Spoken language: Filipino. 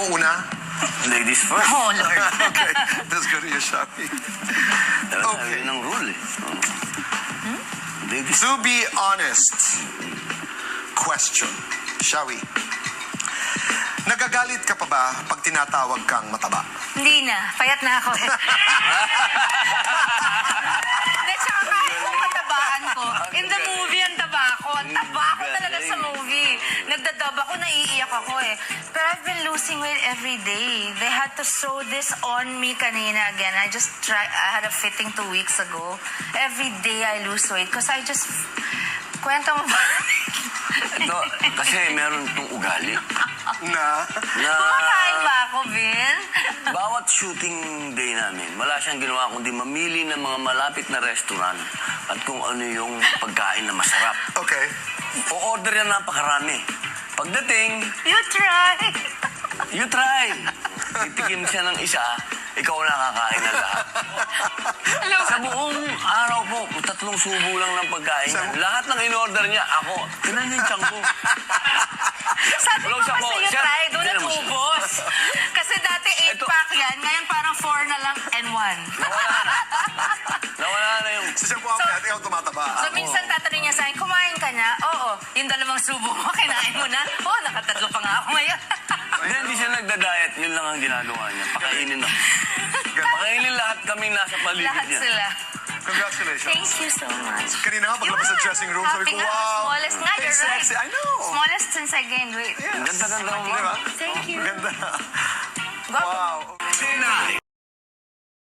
mauuna? Ladies first. Oh, Lord. Okay, let's go to you, Shami. Okay. Yun ang rule eh. Ladies. To be honest, question, shall we? Nagagalit ka pa ba pag tinatawag kang mataba? Hindi na. Payat na ako. Hindi, tsaka kahit kung matabaan ko. In the movie, ang taba ako. Ang taba ako talaga sa movie. Nagdadub ako, naiiyak ako eh. Pero I've been losing weight every day. They had to sew this on me kanina again. I had a fitting 2 weeks ago. Every day I lose weight because I just... Kwento mo ba? Ito, kasi meron itong ugali. Na? Kumakain ba ako, Vin? Bawat shooting day namin, wala siyang ginawa kundi mamili ng mga malapit na restaurant at kung ano yung pagkain na masarap. Okay. O-order yan napakarami. Pagdating, You try. you try. Titikim siya ng isa, ikaw nakakain na lahat. Sa buong araw po, 3 subo lang ng pagkain. Lahat ng in-order niya, ako, tinaninsyan ko. Sabi ko Close ako. kasi you Siya, try, doon hindi na natubos. Kasi dati 8-pack yan, ngayon parang 4 na lang and 1. Nawala na yung... Sisang po ako natin, ikaw tumataba. So minsan tatanong niya sa akin, kumain ka na? Oo. Yung 2 subo mo, kinain mo na? Oo, nakatatlo pa nga ako ngayon. Hindi siya nagda-diet, yun lang ang ginagawa niya. Pakainin ako. Pakainin lahat kaming nasa paligid Lahat niya. sila. Congratulations. Thank you so much. Kanina nga, paglabas sa dressing room, sabi ko, Happy nga, wow. smallest nga, Hey, you're right. sexy. I know. Smallest since I gained weight. Yes. Ganda-ganda mo. Di ba? Thank you. Ganda. Guwapo. Wow.